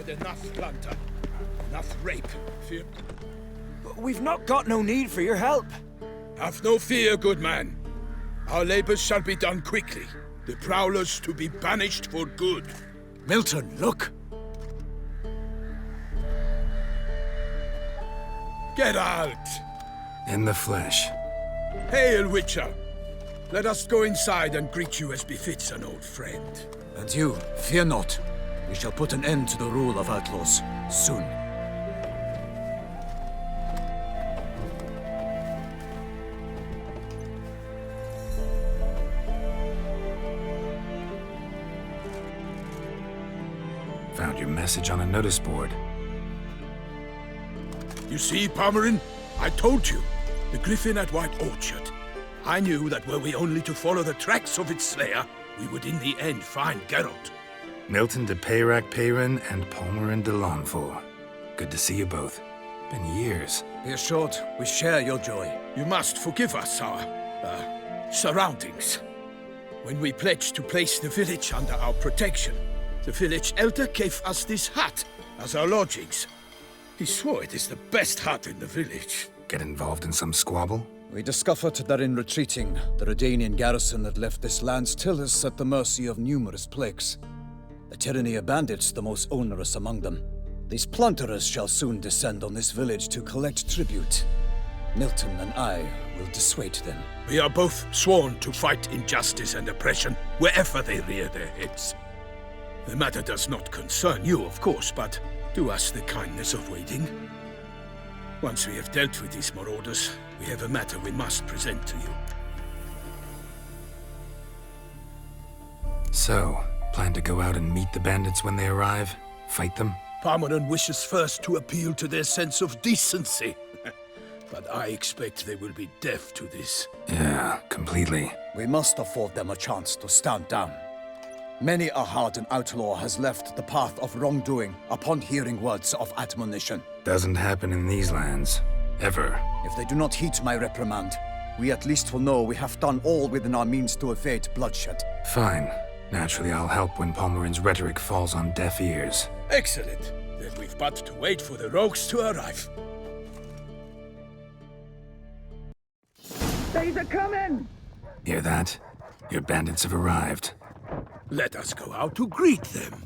had enough plunder. Enough rape. Fear... We've not got no need for your help. Have no fear, good man. Our labors shall be done quickly. The prowlers to be banished for good. Milton, look! Geralt! In the flesh. Hail, Witcher! Let us go inside and greet you as befits an old friend. And you, fear not. We shall put an end to the rule of outlaws, soon. Found your message on a notice board. You see, Palmerin? I told you. The griffin at White Orchard. I knew that were we only to follow the tracks of its slayer, we would in the end find Geralt. Milton de Peyrac Peyrin and Palmerin de Launfal. Good to see you both. Been years. Be assured, we share your joy. You must forgive us our, surroundings. When we pledged to place the village under our protection, the village elder gave us this hut as our lodgings. He swore it is the best hut in the village. Get involved in some squabble? We discovered that in retreating, the Redanian garrison that left this land still is at the mercy of numerous plagues. The tyranny of bandits the most onerous among them. These plunderers shall soon descend on this village to collect tribute. Milton and I will dissuade them. We are both sworn to fight injustice and oppression wherever they rear their heads. The matter does not concern you, of course, but do us the kindness of waiting. Once we have dealt with these marauders, we have a matter we must present to you. So, plan to go out and meet the bandits when they arrive? Fight them? Palmerin wishes first to appeal to their sense of decency. But I expect they will be deaf to this. Yeah, completely. We must afford them a chance to stand down. Many a hardened outlaw has left the path of wrongdoing upon hearing words of admonition. Doesn't happen in these lands. Ever. If they do not heed my reprimand, we at least will know we have done all within our means to evade bloodshed. Fine. Naturally, I'll help when Palmerin's rhetoric falls on deaf ears. Excellent. Then we've but to wait for the rogues to arrive. They're coming! Hear that? Your bandits have arrived. Let us go out to greet them.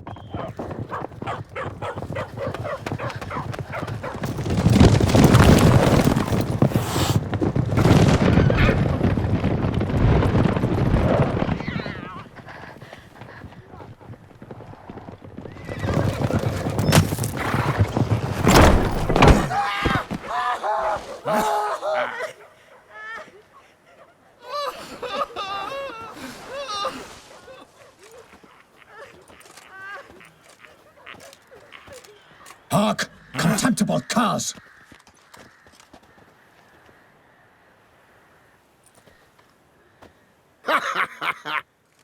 Hark! Contemptible curs!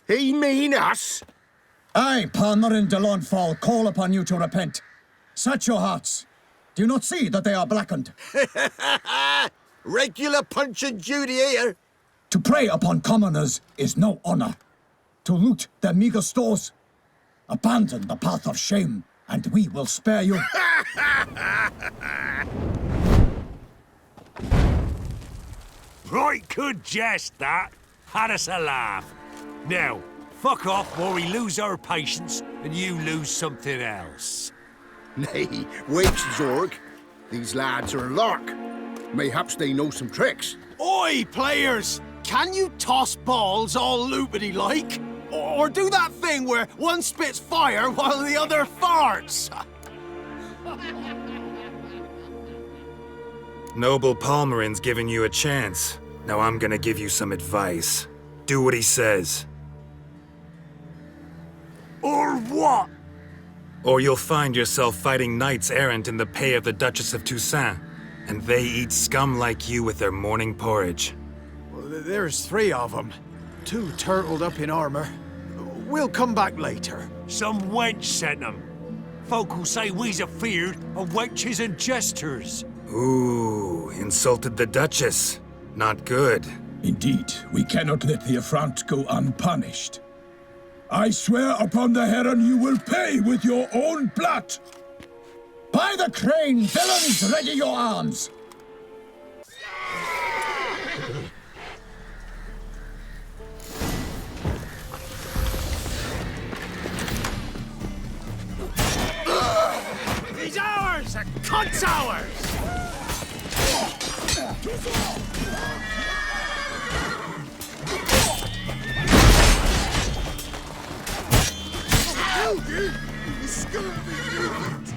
He mean us? I, Palmerin de Launfal, call upon you to repent. Set your hearts. Do you not see that they are blackened? Regular Punch and Judy here. To prey upon commoners is no honor. To loot their meager stores, abandon the path of shame, and we will spare you. Right good jest, that. Had us a laugh. Now, fuck off while we lose our patience and you lose something else. Nay, wait, Zorg. These lads are a lark. Mayhaps they know some tricks. Oi, players! Can you toss balls all loopity-like? Or do that thing where one spits fire while the other farts? Noble Palmerin's giving you a chance. Now I'm gonna give you some advice. Do what he says. Or what? Or you'll find yourself fighting knights errant in the pay of the Duchess of Toussaint. And they eat scum like you with their morning porridge. Well, there's 3 of them. 2 turtled up in armor. We'll come back later. Some wench sent them. Folk who say we's afeard of wenches and jesters. Ooh, insulted the Duchess. Not good. Indeed, we cannot let the affront go unpunished. I swear upon the Heron you will pay with your own blood! By the crane, villains, ready your arms! He's ours! A cunt's ours! Howdy, you scurvy mutant!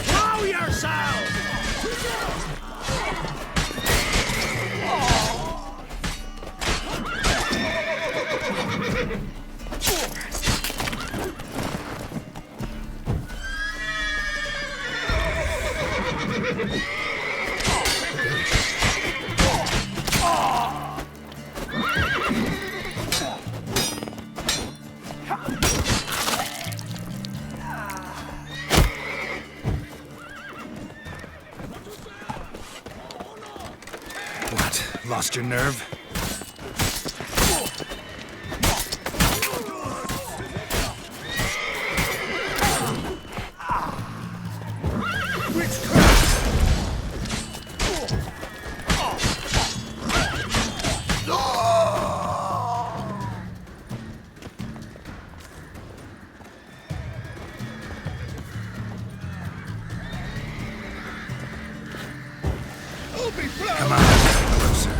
Throw yourself! What? Lost your nerve? Come on, closer.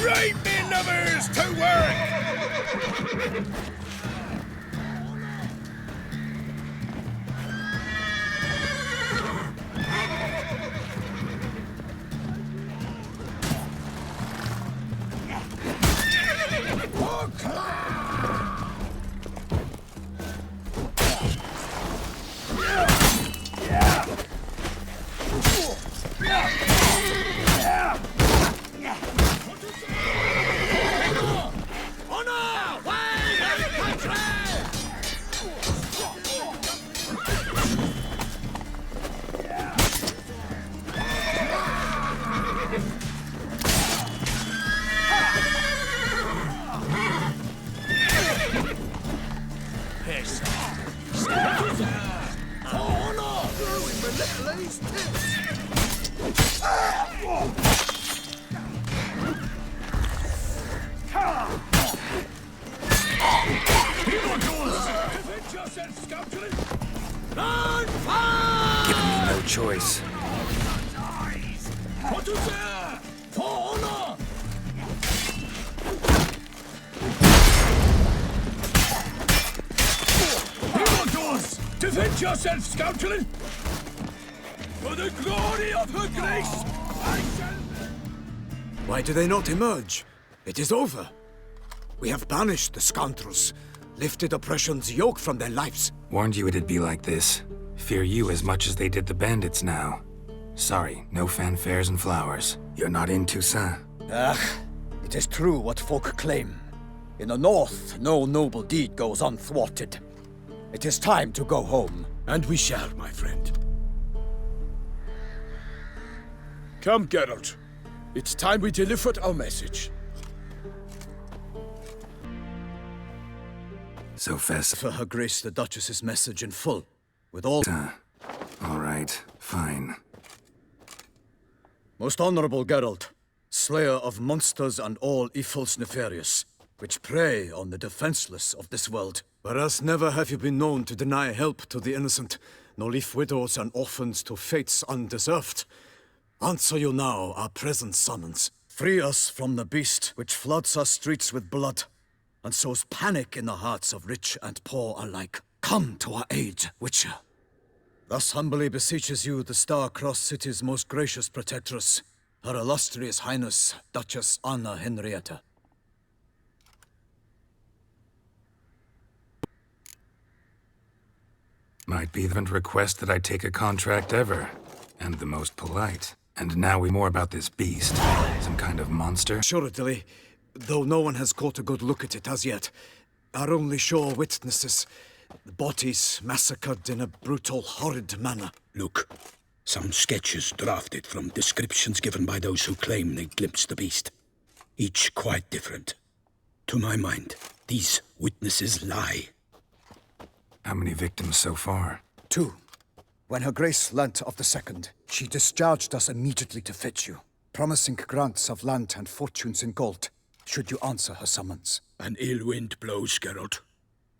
Right, me lovers, to work! Giving me no choice. Defend yourself, scoundrel! For the glory of her grace, I shall... Why do they not emerge? It is over. We have banished the scoundrels, lifted oppression's yoke from their lives. Warned you it'd be like this. Fear you as much as they did the bandits now. Sorry, no fanfares and flowers. You're not in Toussaint. It is true what folk claim. In the north, no noble deed goes unthwarted. It is time to go home. And we shall, my friend. Come, Geralt. It's time we delivered our message. So fast. For Her Grace the Duchess's message in full, with all... All right, fine. Most honorable Geralt, slayer of monsters and all evils nefarious, which prey on the defenseless of this world. Whereas never have you been known to deny help to the innocent, nor leave widows and orphans to fates undeserved. Answer you now our present summons. Free us from the beast which floods our streets with blood, and sows panic in the hearts of rich and poor alike. Come to our aid, Witcher. Thus humbly beseeches you the Star-Crossed City's most gracious protectress, Her Illustrious Highness, Duchess Anna Henrietta. Might be the request that I take a contract ever, and the most polite. And now we more about this beast. Some kind of monster? Assuredly, though no one has caught a good look at it as yet. Our only sure witnesses, The bodies massacred in a brutal, horrid manner. Look, some sketches drafted from descriptions given by those who claim they glimpsed the beast. Each quite different. To my mind, these witnesses lie. How many victims so far? 2. When Her Grace learnt of the second, she discharged us immediately to fetch you, promising grants of land and fortunes in gold, should you answer her summons. An ill wind blows, Geralt.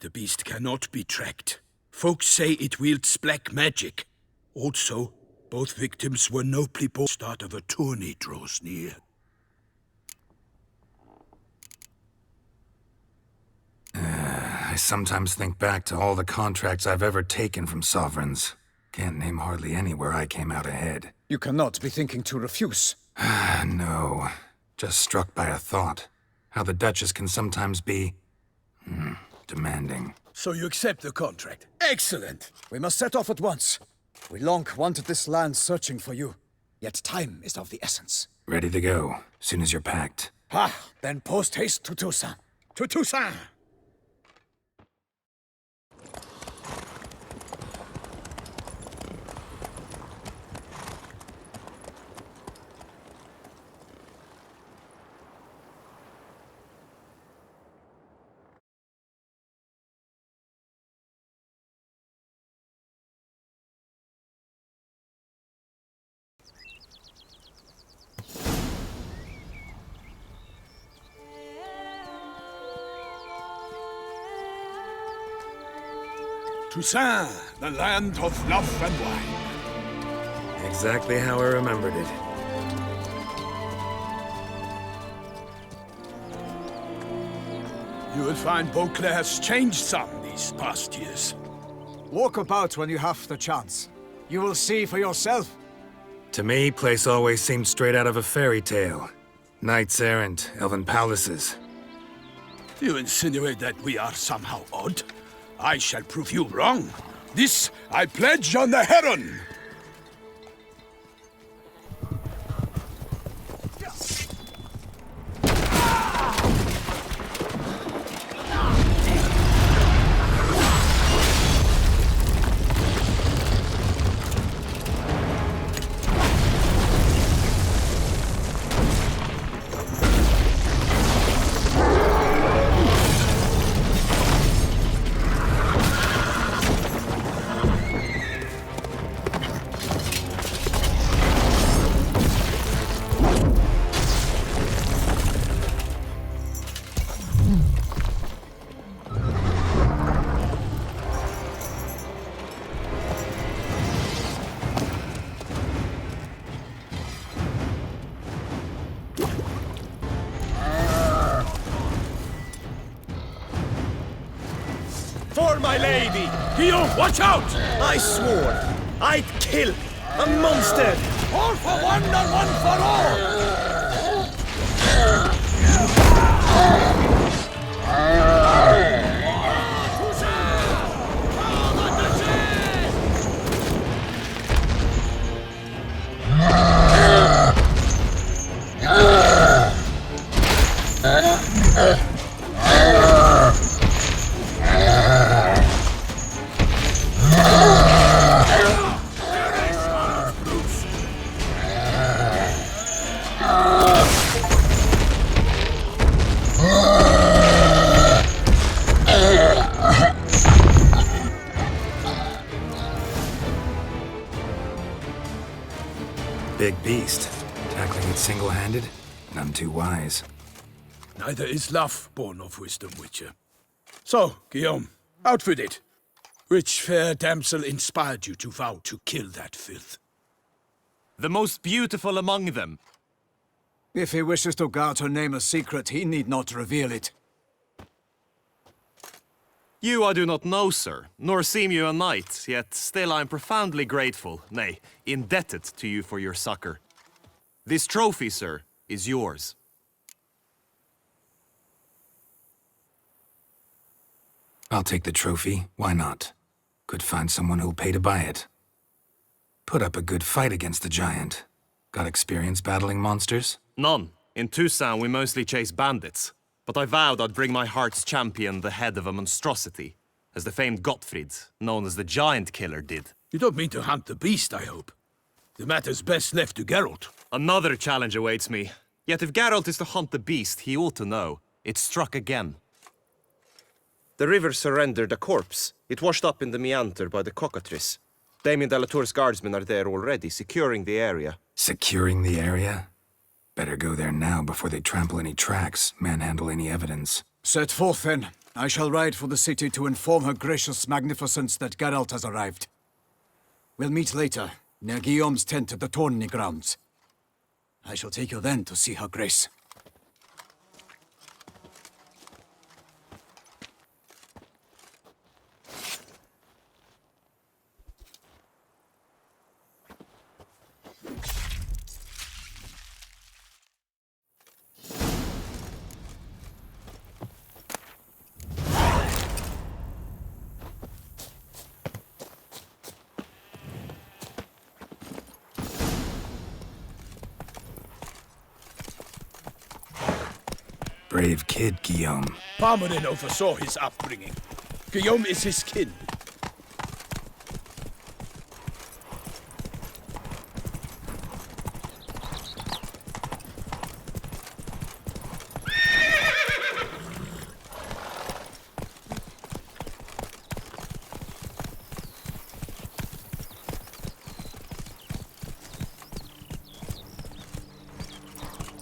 The beast cannot be tracked. Folks say it wields black magic. Also, both victims were nobly born. Start of a tourney draws near. I sometimes think back to all the contracts I've ever taken from sovereigns. Can't name hardly any where I came out ahead. You cannot be thinking to refuse. No. Just struck by a thought. How the Duchess can sometimes be... demanding. So you accept the contract? Excellent! We must set off at once. We long wanted this land searching for you, yet time is of the essence. Ready to go, soon as you're packed. Then post haste to Toussaint. To Toussaint! Toussaint, the land of love and wine. Exactly how I remembered it. You will find Beauclair's changed some these past years. Walk about when you have the chance. You will see for yourself. To me, place always seemed straight out of a fairy tale. Knights errant, elven palaces. You insinuate that we are somehow odd? I shall prove you wrong. This I pledge on the Heron! For my lady! Guillaume, watch out! I swore I'd kill a monster! All for one and one for all! Big beast. Tackling it single-handed? None too wise. Neither is love born of wisdom, Witcher. So, Guillaume, out with it. Which fair damsel inspired you to vow to kill that filth? The most beautiful among them. If he wishes to guard her name a secret, he need not reveal it. You I do not know, sir, nor seem you a knight, yet still I am profoundly grateful, nay, indebted to you for your succor. This trophy, sir, is yours. I'll take the trophy, why not? Could find someone who'll pay to buy it. Put up a good fight against the giant. Got experience battling monsters? None. In Toussaint we mostly chase bandits. But I vowed I'd bring my heart's champion the head of a monstrosity. as the famed Gottfried, known as the Giant Killer, did. You don't mean to hunt the beast, I hope. The matter's best left to Geralt. Another challenge awaits me. Yet if Geralt is to hunt the beast, he ought to know. It struck again. The river surrendered a corpse. It washed up in the meander by the cockatrice. Damien de la Tour's guardsmen are there already, securing the area. Securing the area? Better go there now before they trample any tracks, manhandle any evidence. Set forth, then. I shall ride for the city to inform her gracious magnificence that Geralt has arrived. We'll meet later, near Guillaume's tent at the tourney grounds. I shall take you then to see her grace. Brave kid, Guillaume. Parmanin oversaw his upbringing. Guillaume is his kin.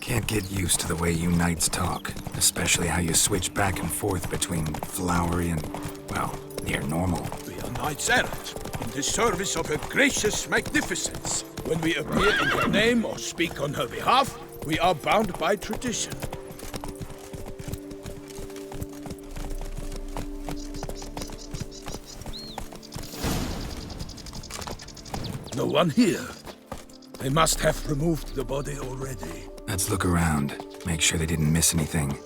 Can't get used to the way you knights talk, especially how you switch back and forth between flowery and, well, near normal. We are knights errant, in the service of her gracious magnificence. When we appear in her name or speak on her behalf, we are bound by tradition. No one here. They must have removed the body already. Let's look around, make sure they didn't miss anything.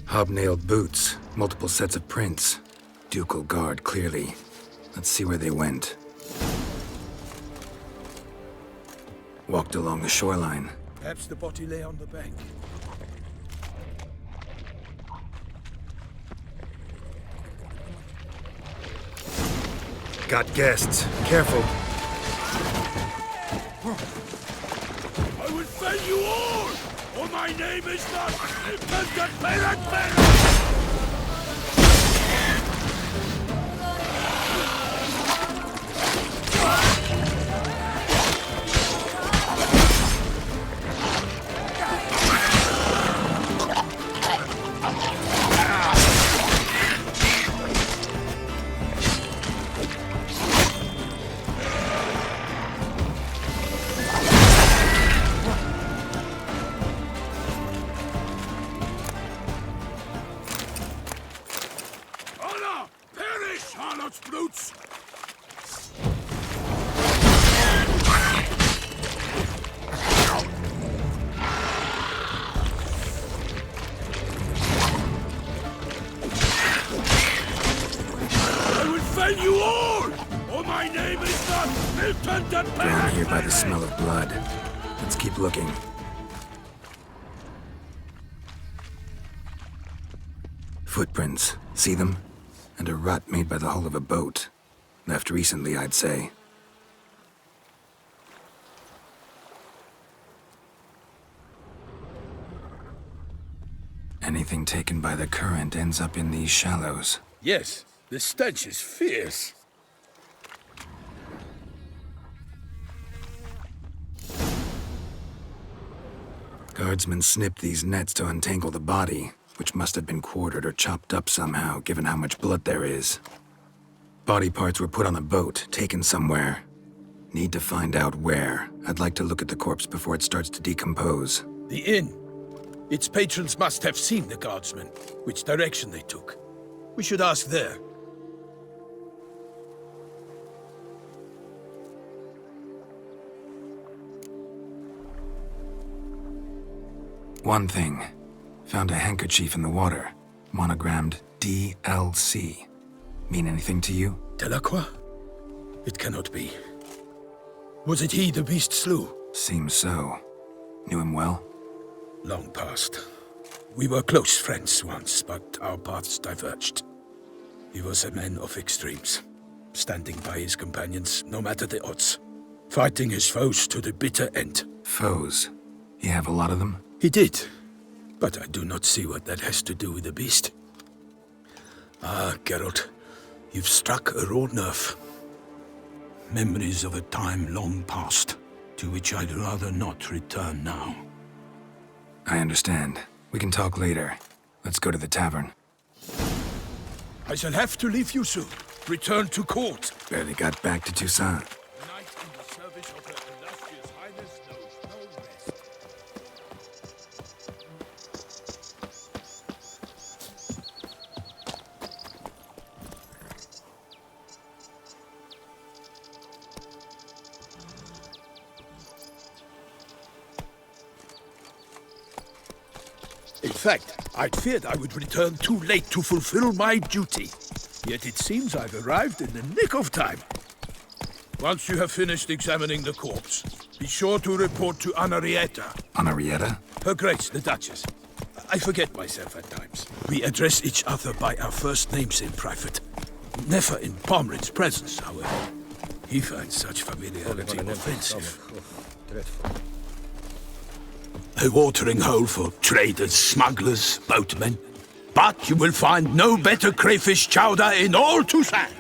Hobnailed boots, multiple sets of prints. Ducal guard, clearly. Let's see where they went. Walked along the shoreline. Perhaps the body lay on the bank. Got guests. Careful. I will fell you all, or my name is not Peter. Brutes! I will fell you all, or my name is not Milton the Down here by the smell of blood. Let's keep looking. Footprints. See them? And a rut made by the hull of a boat. Left recently, I'd say. Anything taken by the current ends up in these shallows. Yes, the stench is fierce. Guardsmen snipped these nets to untangle the body, which must have been quartered or chopped up somehow, given how much blood there is. Body parts were put on a boat, taken somewhere. Need to find out where. I'd like to look at the corpse before it starts to decompose. The inn. Its patrons must have seen the guardsmen, which direction they took. We should ask there. One thing. Found a handkerchief in the water, monogrammed DLC. Mean anything to you? Delacroix? It cannot be. Was it he the beast slew? Seems so. Knew him well? Long past. We were close friends once, but our paths diverged. He was a man of extremes, standing by his companions no matter the odds, fighting his foes to the bitter end. Foes? You have a lot of them? He did, but I do not see what that has to do with the beast. Ah, Geralt, you've struck a raw nerve. Memories of a time long past, to which I'd rather not return now. I understand. We can talk later. Let's go to the tavern. I shall have to leave you soon. Return to court. Barely got back to Toussaint. Knight in the service of Her Illustrious Highness knows no rest. In fact, I'd feared I would return too late to fulfill my duty. Yet it seems I've arrived in the nick of time. Once you have finished examining the corpse, be sure to report to Anarietta. Anarietta? Her Grace, the Duchess. I forget myself at times. We address each other by our first names in private. Never in Pomrin's presence, however. He finds such familiarity offensive. A watering hole for traders, smugglers, boatmen. But you will find no better crayfish chowder in all Toussaint.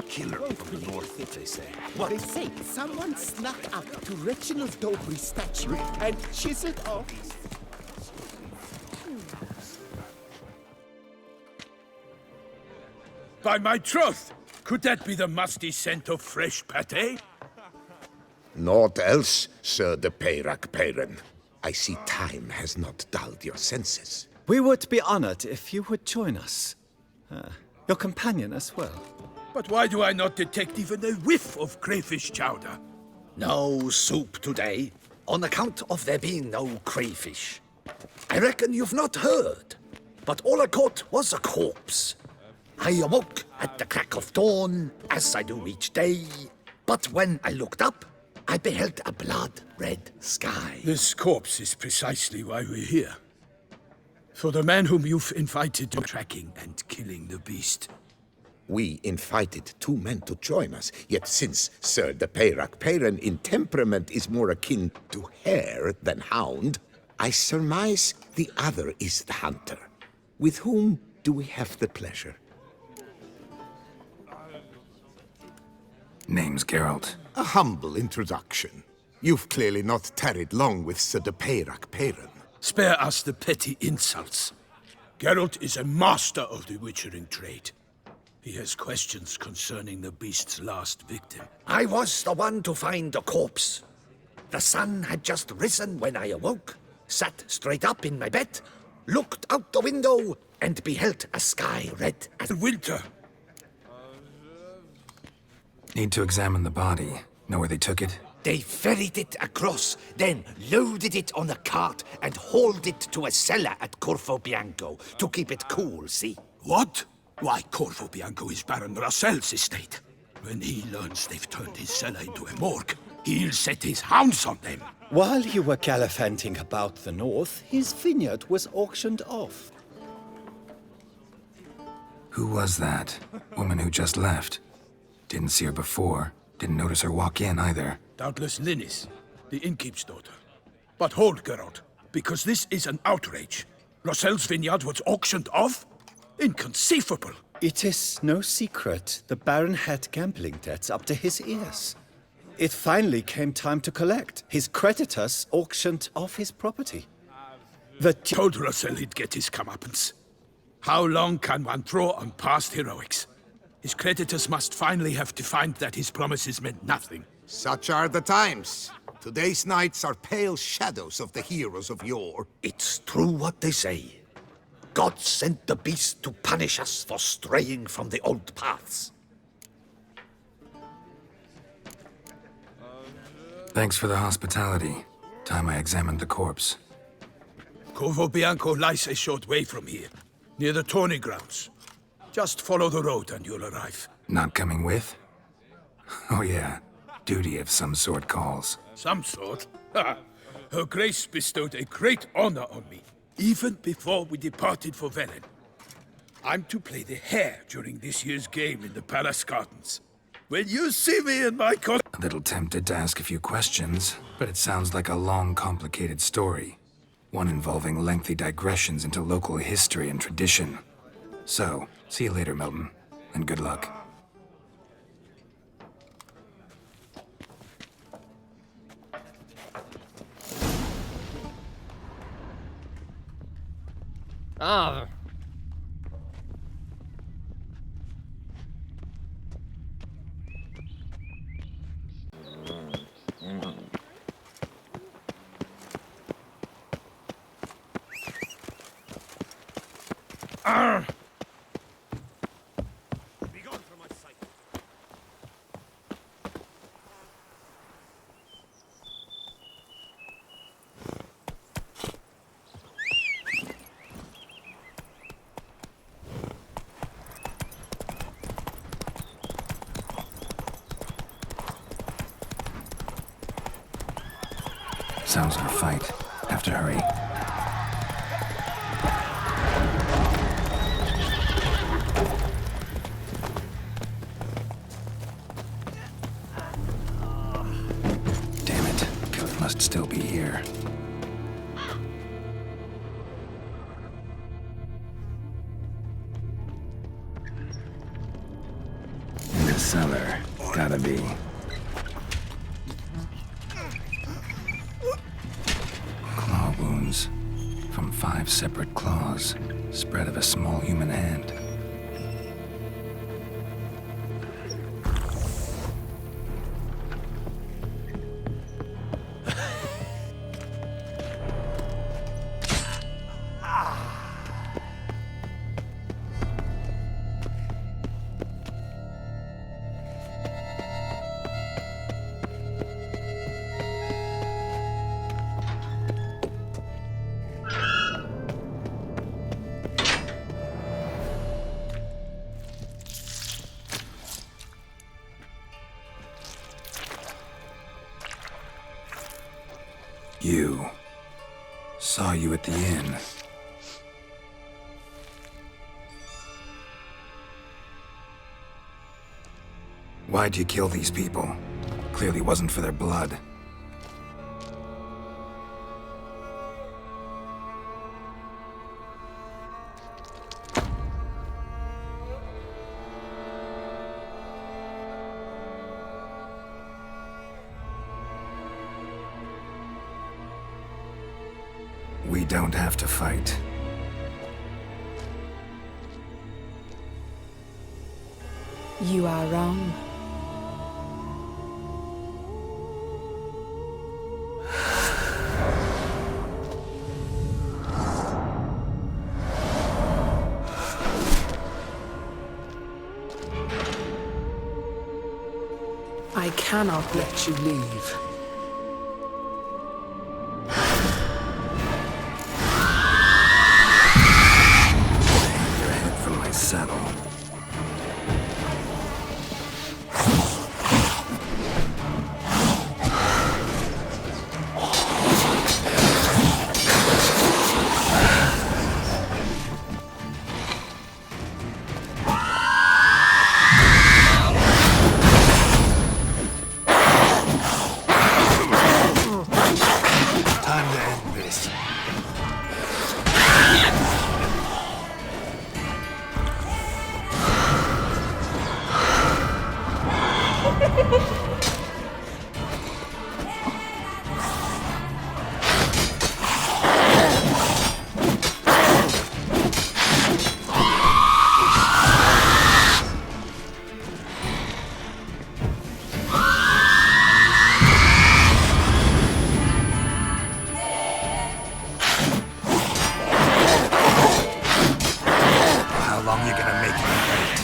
Killer from the north, they say. What they say, someone snuck up to Reginald Dobry's statue and chiseled off. By my troth, could that be the musty scent of fresh pâté? Naught else, Sir de Peyrac Peyran. I see time has not dulled your senses. We would be honored if you would join us. Your companion as well. But why do I not detect even a whiff of crayfish chowder? No soup today, on account of there being no crayfish. I reckon you've not heard, but all I caught was a corpse. I awoke at the crack of dawn, as I do each day, but when I looked up, I beheld a blood-red sky. This corpse is precisely why we're here. For the man whom you've invited to tracking and killing the beast. We invited two men to join us, yet since Sir de Peyrac Peyran in temperament is more akin to hare than hound, I surmise the other is the hunter. With whom do we have the pleasure? Name's Geralt. A humble introduction. You've clearly not tarried long with Sir de Peyrac Peyran. Spare us the petty insults. Geralt is a master of the witchering trade. He has questions concerning the beast's last victim. I was the one to find the corpse. The sun had just risen when I awoke, sat straight up in my bed, looked out the window, and beheld a sky red as winter. Need to examine the body. Know where they took it? They ferried it across, then loaded it on a cart and hauled it to a cellar at Corvo Bianco to keep it cool, see? What? Why, Corvo Bianco is Baron Russell's estate. When he learns they've turned his cellar into a morgue, he'll set his hounds on them. While you were gallivanting about the north, his vineyard was auctioned off. Who was that? Woman who just left. Didn't see her before. Didn't notice her walk in either. Doubtless Linnis, the innkeep's daughter. But hold, Geralt, because this is an outrage. Russell's vineyard was auctioned off? Inconceivable! It is no secret the Baron had gambling debts up to his ears. It finally came time to collect. His creditors auctioned off his property. Told Russell he'd get his comeuppance. How long can one draw on past heroics? His creditors must finally have to find that his promises meant nothing. Such are the times. Today's knights are pale shadows of the heroes of yore. It's true what they say. God sent the beast to punish us for straying from the old paths. Thanks for the hospitality. Time I examined the corpse. Corvo Bianco lies a short way from here, near the tourney grounds. Just follow the road and you'll arrive. Not coming with? Oh yeah, duty of some sort calls. Some sort? Ha! Her Grace bestowed a great honor on me, even before we departed for Velen. I'm to play the hare during this year's game in the Palace Gardens. When you see me in my A little tempted to ask a few questions, but it sounds like a long, complicated story. One involving lengthy digressions into local history and tradition. So, see you later, Milton, and good luck. Ah. Begone from my sight. Sounds like a fight. Have to hurry. Damn it. Killer must still be here. In the cellar. Gotta be. Claw wounds. From 5 separate claws. Spread of a small human hand. You. Saw you at the inn. Why'd you kill these people? Clearly wasn't for their blood. We don't have to fight. You are wrong. I cannot let you leave. From my saddle. Time to end this. How long you gonna make me wait?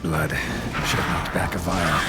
blood. Should have knocked back a vial.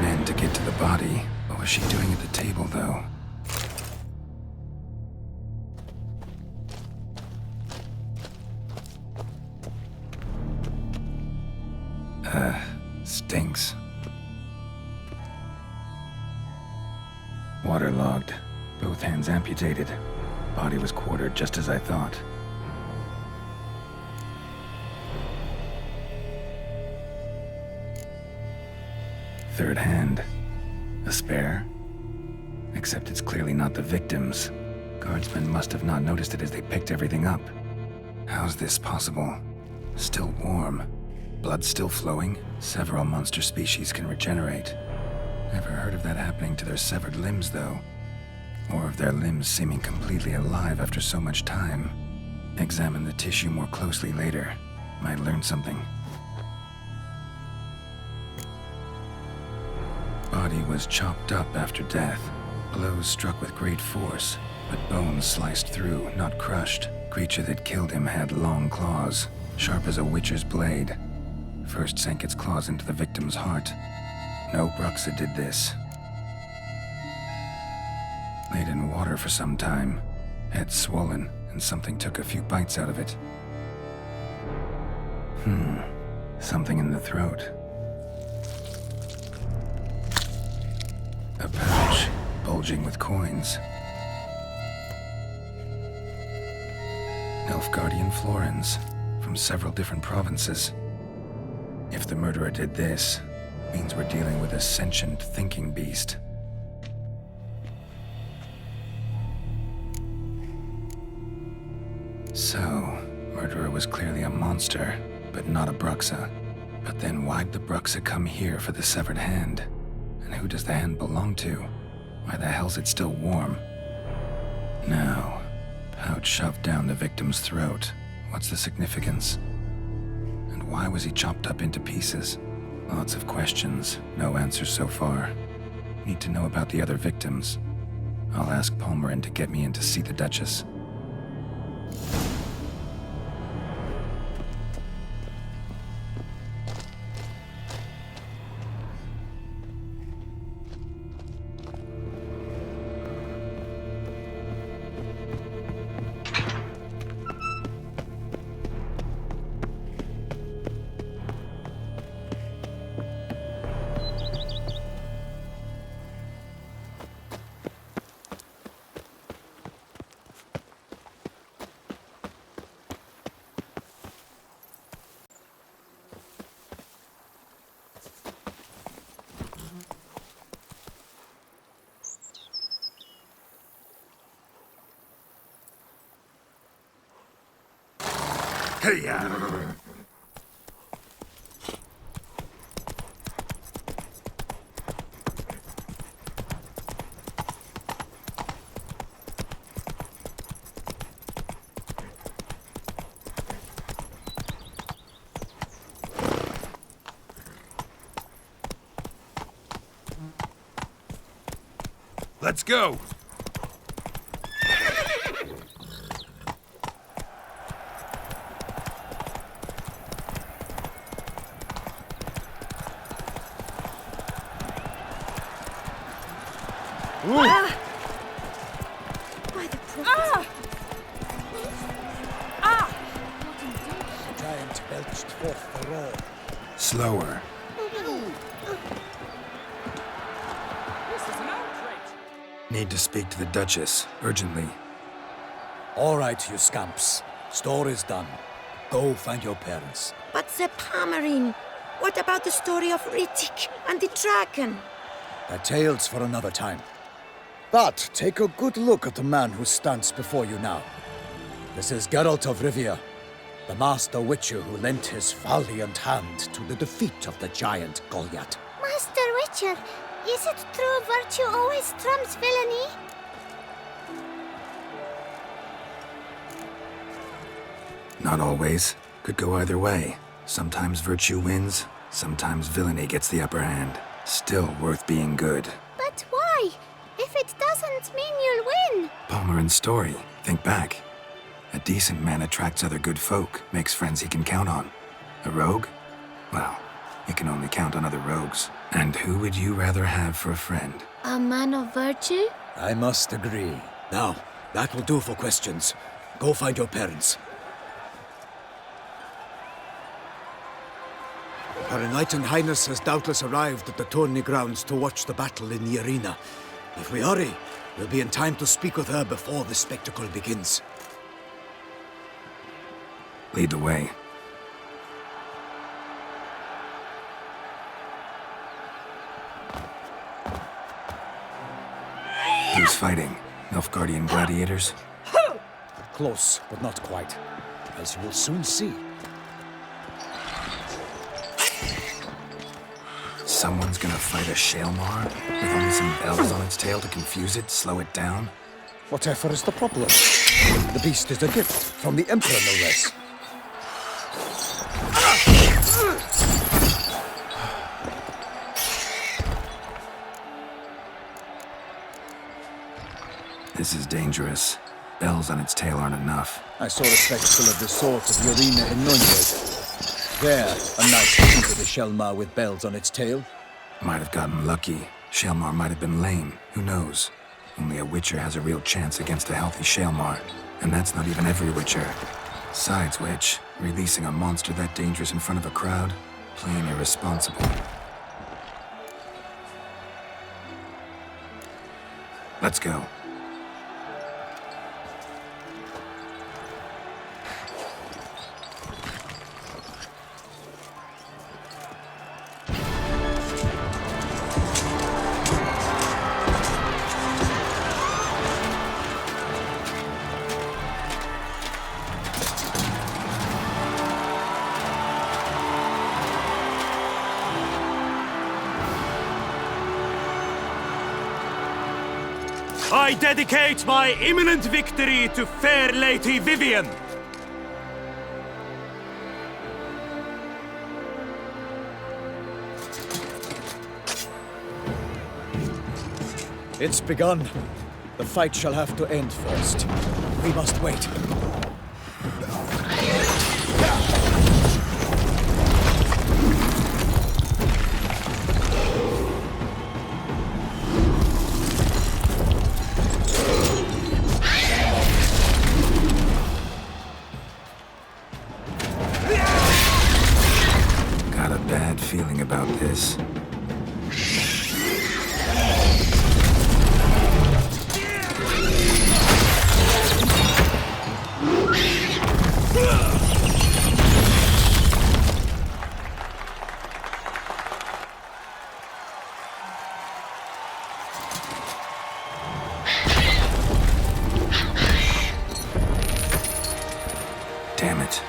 Men to get to the body. What was she doing at the table, though? Stinks. Waterlogged. Both hands amputated. Body was quartered just as I thought. Third hand. A spare? Except it's clearly not the victim's. Guardsmen must have not noticed it as they picked everything up. How's this possible? Still warm. Blood still flowing? Several monster species can regenerate. Never heard of that happening to their severed limbs, though. Or of their limbs seeming completely alive after so much time. Examine the tissue more closely later. Might learn something. Body was chopped up after death. Blows struck with great force, but bones sliced through, not crushed. Creature that killed him had long claws, sharp as a witcher's blade. First sank its claws into the victim's heart. No Bruxa did this. Laid in water for some time. Head swollen, and something took a few bites out of it. Something in the throat. A pouch, bulging with coins. Nilfgaardian florins, from several different provinces. If the murderer did this, means we're dealing with a sentient, thinking beast. So, murderer was clearly a monster, but not a Bruxa. But then why'd the Bruxa come here for the severed hand? And who does the hand belong to? Why the hell's it still warm? Now, pouch shoved down the victim's throat. What's the significance? And why was he chopped up into pieces? Lots of questions, no answers so far. Need to know about the other victims. I'll ask Palmerin to get me in to see the Duchess. Hey-ya! Let's go! By the prophet. The giant belched forth the roar. Slower. This is an outrage. Need to speak to the Duchess, urgently. All right, you scamps. Store is done. Go find your parents. But the Palmerine. What about the story of Rittik and the dragon? The tales for another time. But take a good look at the man who stands before you now. This is Geralt of Rivia, the master witcher who lent his valiant hand to the defeat of the giant Goliath. Master Witcher, is it true virtue always trumps villainy? Not always. Could go either way. Sometimes virtue wins, sometimes villainy gets the upper hand. Still worth being good. But why? If it doesn't mean you'll win. Palmerin's story. Think back. A decent man attracts other good folk, makes friends he can count on. A rogue? Well, you can only count on other rogues. And who would you rather have for a friend? A man of virtue? I must agree. Now, that will do for questions. Go find your parents. Her Enlightened Highness has doubtless arrived at the tourney grounds to watch the battle in the arena. If we hurry, we'll be in time to speak with her before the spectacle begins. Lead the way. Who's fighting? Nilfgaardian gladiators? Close, but not quite. As you will soon see. Someone's gonna fight a Shaelmar? With only some bells on its tail to confuse it, slow it down? Whatever is the problem? The beast is a gift from the Emperor, no less. This is dangerous. Bells on its tail aren't enough. I saw a spectacle of the sort at the arena in Nuremberg. There, a knight defeated a Shaelmar with bells on its tail. Might have gotten lucky. Shaelmar might have been lame. Who knows? Only a Witcher has a real chance against a healthy Shaelmar. And that's not even every Witcher. Besides which, releasing a monster that dangerous in front of a crowd? Plain irresponsible. Let's go. I dedicate my imminent victory to fair Lady Vivienne. It's begun. The fight shall have to end first. We must wait. Got a bad feeling about this. Damn it.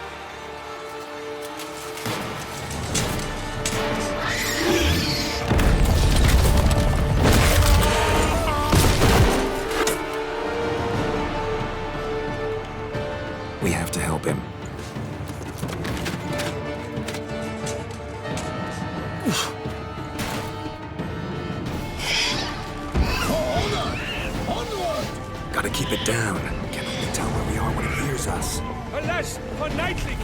We have to help him. Gotta keep it down. Can only tell where we are when it hears us. Alas, for Knightly!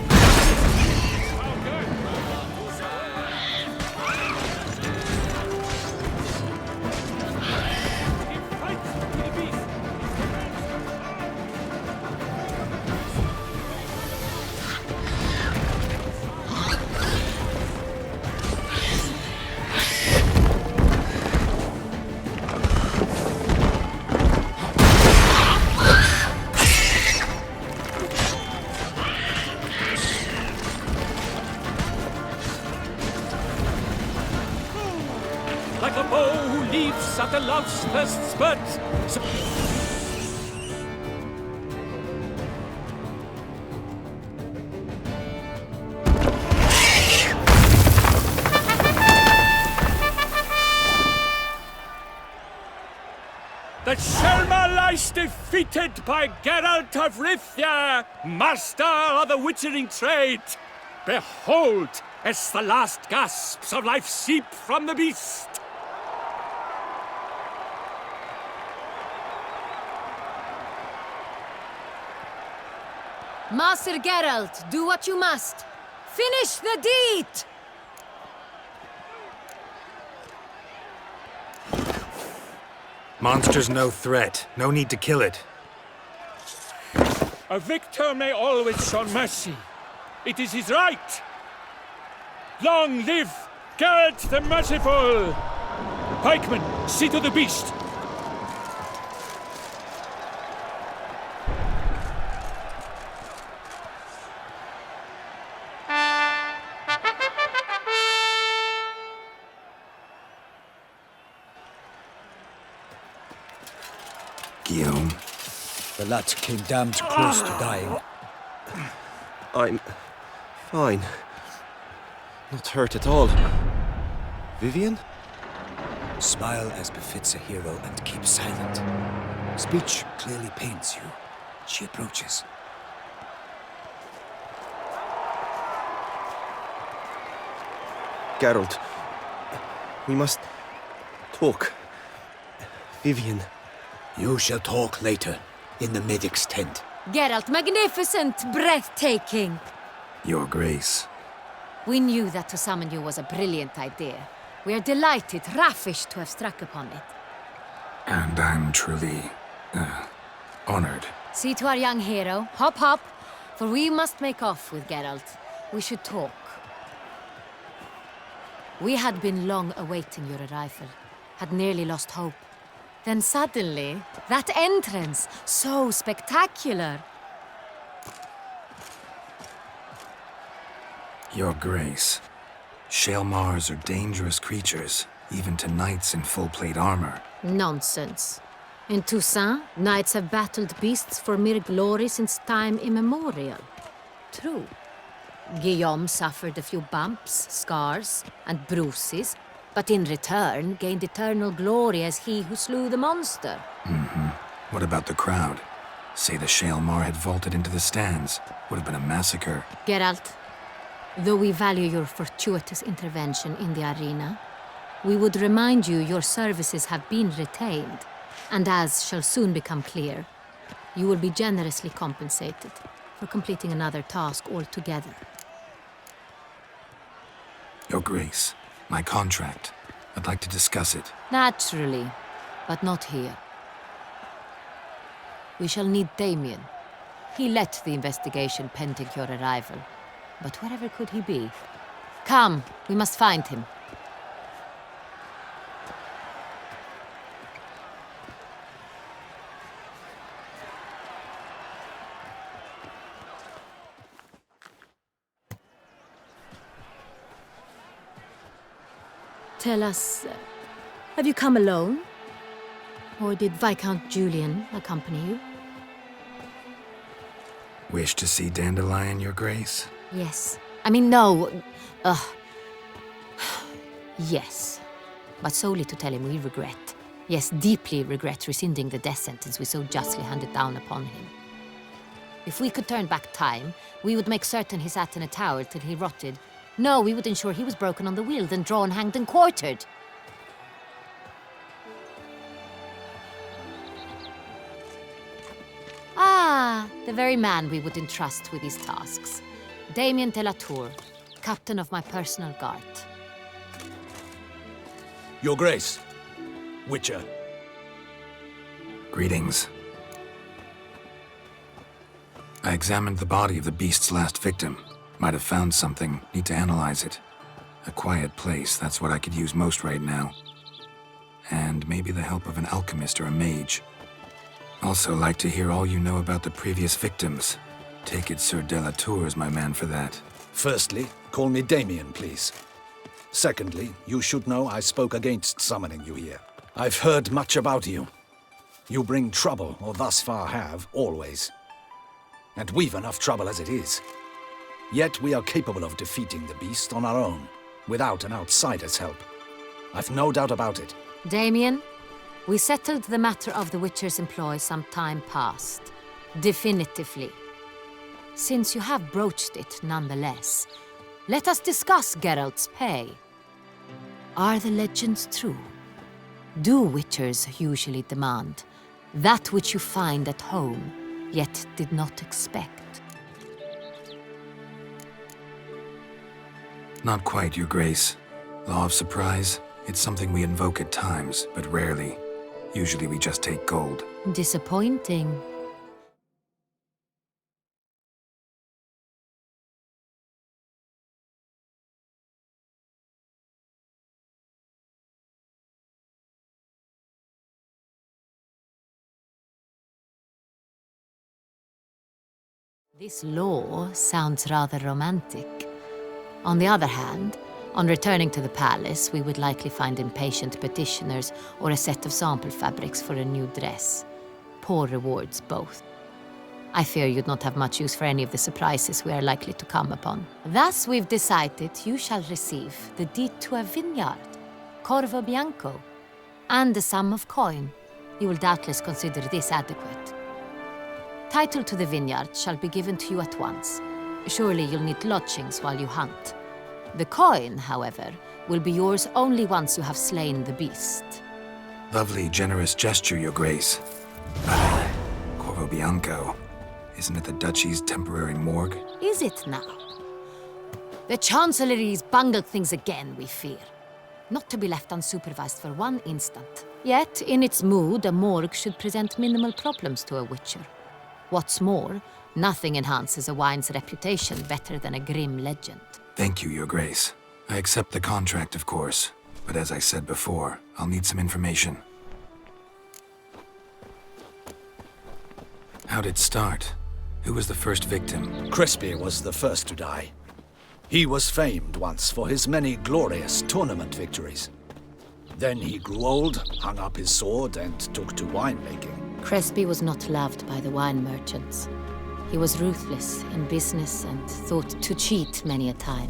not a love's first spurt. The Shelma lies defeated by Geralt of Rivia, master of the witchering trade. Behold, as the last gasps of life seep from the beast. Master Geralt, do what you must. Finish the deed! Monster's no threat. No need to kill it. A victor may always show mercy. It is his right. Long live Geralt the Merciful! Pikemen, see to the beast. Guillaume. The lad came damned close to dying. I'm fine. Not hurt at all. Vivian? Smile as befits a hero and keep silent. Speech clearly pains you. She approaches. Geralt, we must talk. Vivian. You shall talk later, in the medic's tent. Geralt, magnificent, breathtaking. Your Grace. We knew that to summon you was a brilliant idea. We are delighted, ravished to have struck upon it. And I'm truly, honored. See to our young hero. Hop, hop. For we must make off with Geralt. We should talk. We had been long awaiting your arrival. Had nearly lost hope. Then suddenly, that entrance, so spectacular. Your Grace. Shaelmars are dangerous creatures, even to knights in full plate armor. Nonsense. In Toussaint, knights have battled beasts for mere glory since time immemorial. True. Guillaume suffered a few bumps, scars, and bruises, but in return gained eternal glory as he who slew the monster. What about the crowd? Say the Shaelmar had vaulted into the stands. Would have been a massacre. Geralt, though we value your fortuitous intervention in the arena, we would remind you your services have been retained, and as shall soon become clear, you will be generously compensated for completing another task altogether. Your Grace, my contract. I'd like to discuss it. Naturally, but not here. We shall need Damien. He led the investigation pending your arrival. But wherever could he be? Come, we must find him. Tell us, have you come alone? Or did Viscount Julian accompany you? Wish to see Dandelion, Your Grace? Yes. I mean, no. Yes. But solely to tell him we regret. Yes, deeply regret rescinding the death sentence we so justly handed down upon him. If we could turn back time, we would make certain he sat in a tower till he rotted. No, we would ensure he was broken on the wheel, then drawn, hanged, and quartered. Ah, the very man we would entrust with these tasks. Damien de la Tour, captain of my personal guard. Your Grace, Witcher. Greetings. I examined the body of the beast's last victim. Might have found something. Need to analyze it. A quiet place, that's what I could use most right now. And maybe the help of an alchemist or a mage. Also like to hear all you know about the previous victims. Take it Sir de la Tour is my man for that. Firstly, call me Damien, please. Secondly, you should know I spoke against summoning you here. I've heard much about you. You bring trouble, or thus far have, always. And we've enough trouble as it is. Yet we are capable of defeating the beast on our own, without an outsider's help. I've no doubt about it. Damien, we settled the matter of the Witcher's employ some time past. Definitively. Since you have broached it nonetheless, let us discuss Geralt's pay. Are the legends true? Do Witchers usually demand that which you find at home, yet did not expect? Not quite, Your Grace. Law of surprise, it's something we invoke at times, but rarely. Usually we just take gold. Disappointing. This law sounds rather romantic. On the other hand, on returning to the palace, we would likely find impatient petitioners or a set of sample fabrics for a new dress. Poor rewards, both. I fear you'd not have much use for any of the surprises we are likely to come upon. Thus, we've decided you shall receive the deed to a vineyard, Corvo Bianco, and a sum of coin. You will doubtless consider this adequate. Title to the vineyard shall be given to you at once. Surely you'll need lodgings while you hunt. The coin, however, will be yours only once you have slain the beast. Lovely, generous gesture, Your Grace. Corvo Bianco. Isn't it the Duchy's temporary morgue? Is it now? The Chancellery's bungled things again, we fear. Not to be left unsupervised for one instant. Yet, in its mood, a morgue should present minimal problems to a Witcher. What's more, nothing enhances a wine's reputation better than a grim legend. Thank you, Your Grace. I accept the contract, of course. But as I said before, I'll need some information. How'd it start? Who was the first victim? Crespi was the first to die. He was famed once for his many glorious tournament victories. Then he grew old, hung up his sword, and took to winemaking. Crespi was not loved by the wine merchants. He was ruthless in business and thought to cheat many a time.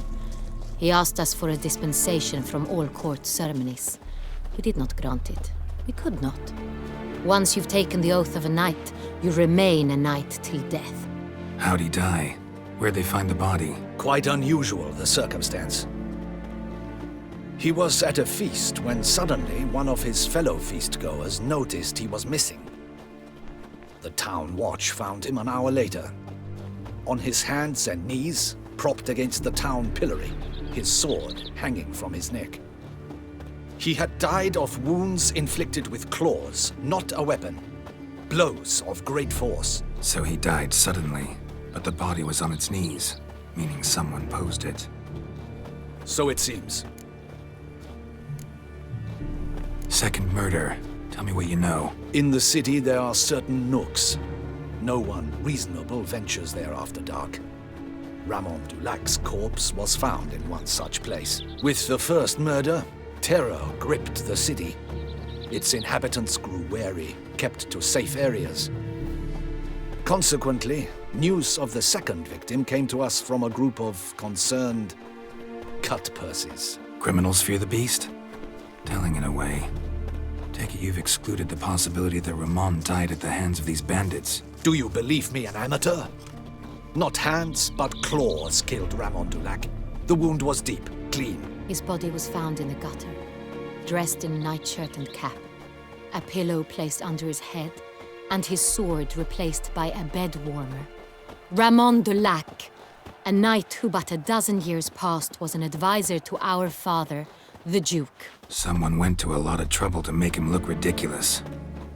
He asked us for a dispensation from all court ceremonies. We did not grant it. We could not. Once you've taken the oath of a knight, you remain a knight till death. How'd he die? Where'd they find the body? Quite unusual, the circumstance. He was at a feast when suddenly one of his fellow feastgoers noticed he was missing. The town watch found him an hour later. On his hands and knees, propped against the town pillory, his sword hanging from his neck. He had died of wounds inflicted with claws, not a weapon. Blows of great force. So he died suddenly, but the body was on its knees, meaning someone posed it. So it seems. Second murder. Tell me what you know. In the city, there are certain nooks. No one reasonable ventures there after dark. Ramon Dulac's corpse was found in one such place. With the first murder, terror gripped the city. Its inhabitants grew wary, kept to safe areas. Consequently, news of the second victim came to us from a group of concerned cut-purses. Criminals fear the beast? Telling in a way. Take it you've excluded the possibility that Ramon died at the hands of these bandits. Do you believe me an amateur? Not hands, but claws killed Ramon Dulac. The wound was deep, clean. His body was found in the gutter, dressed in nightshirt and cap, a pillow placed under his head, and his sword replaced by a bed warmer. Ramon Dulac, a knight who but a dozen years past was an advisor to our father, the Duke. Someone went to a lot of trouble to make him look ridiculous.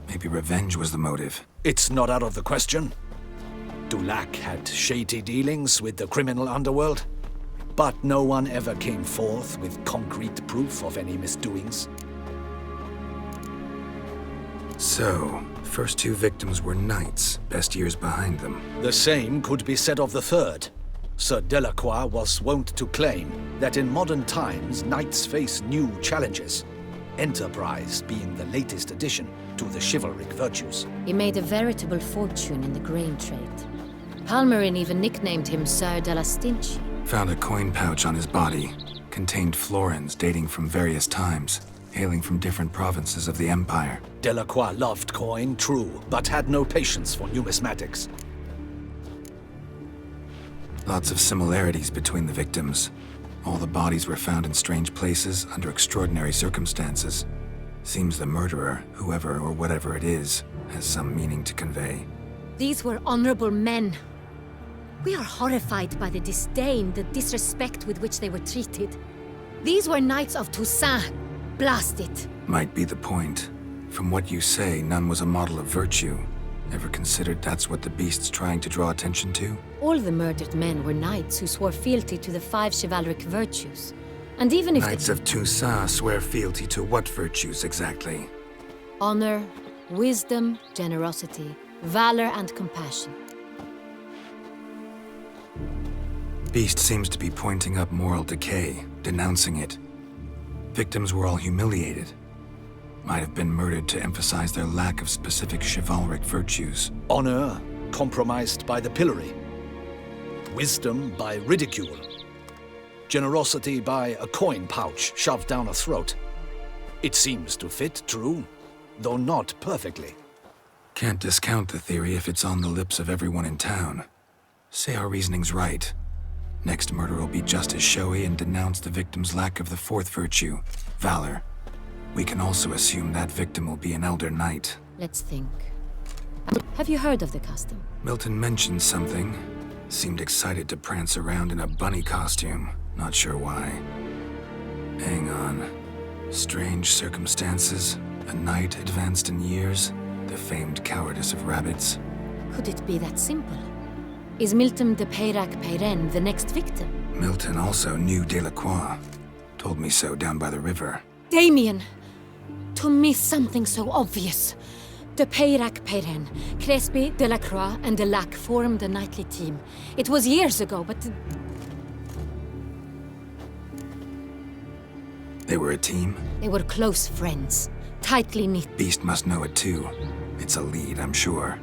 Maybe revenge was the motive. It's not out of the question. Dulac had shady dealings with the criminal underworld, but no one ever came forth with concrete proof of any misdoings. So, first two victims were knights, best years behind them. The same could be said of the third. Sir Delacroix was wont to claim that in modern times, knights face new challenges. Enterprise being the latest addition to the chivalric virtues. He made a veritable fortune in the grain trade. Palmerin even nicknamed him Sir de la Stinchi. Found a coin pouch on his body. Contained florins dating from various times, hailing from different provinces of the Empire. Delacroix loved coin, true, but had no patience for numismatics. Lots of similarities between the victims. All the bodies were found in strange places under extraordinary circumstances. Seems the murderer, whoever or whatever it is, has some meaning to convey. These were honorable men. We are horrified by the disdain, the disrespect with which they were treated. These were knights of Toussaint. Blast it. Might be the point. From what you say, none was a model of virtue. Ever considered that's what the beast's trying to draw attention to? All the murdered men were knights who swore fealty to the 5 chivalric virtues. And even if Knights of Toussaint swear fealty to what virtues exactly? honor, wisdom, generosity, valor, and compassion. Beast seems to be pointing up moral decay, denouncing it. Victims were all humiliated. Might have been murdered to emphasize their lack of specific chivalric virtues. Honor compromised by the pillory. Wisdom by ridicule. Generosity by a coin pouch shoved down a throat. It seems to fit, true, though not perfectly. Can't discount the theory if it's on the lips of everyone in town. Say our reasoning's right. Next murder will be just as showy and denounce the victim's lack of the 4th virtue, valor. We can also assume that victim will be an elder knight. Let's think. Have you heard of the custom? Milton mentioned something. Seemed excited to prance around in a bunny costume. Not sure why. Hang on. Strange circumstances. A knight advanced in years. The famed cowardice of rabbits. Could it be that simple? Is Milton de Peyrac-Peyren the next victim? Milton also knew Delacroix. Told me so down by the river. Damien! To miss something so obvious. De Peyrac-Peyren, Crespi, Delacroix, and Delac formed a knightly team. It was years ago, but... They were a team? They were close friends. Tightly knit. Beast must know it too. It's a lead, I'm sure.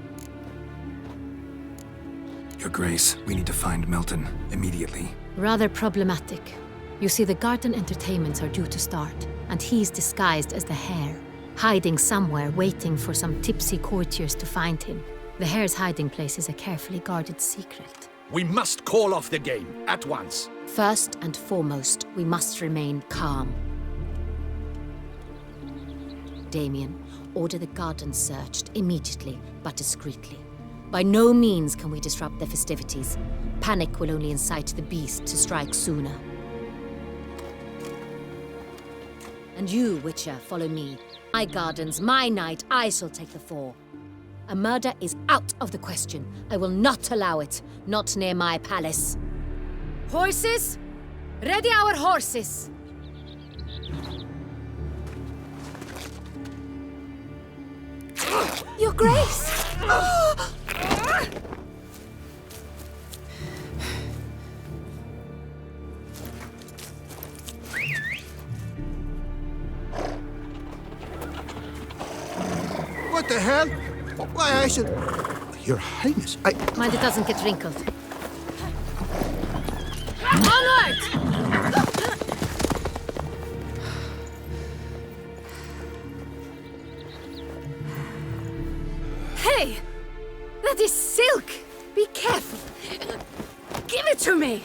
Your Grace, we need to find Milton, immediately. Rather problematic. You see, the garden entertainments are due to start, and he's disguised as the Hare, hiding somewhere, waiting for some tipsy courtiers to find him. The Hare's hiding place is a carefully guarded secret. We must call off the game, at once. First and foremost, we must remain calm. Damien, order the garden searched immediately, but discreetly. By no means can we disrupt the festivities. Panic will only incite the beast to strike sooner. And you, Witcher, follow me. My gardens, my night, I shall take the fall. A murder is out of the question. I will not allow it. Not near my palace. Horses? Ready our horses! Your Grace! What the hell? Why, I should... Your Highness, Mind it doesn't get wrinkled. Onward! Hey! That is silk! Be careful! Give it to me!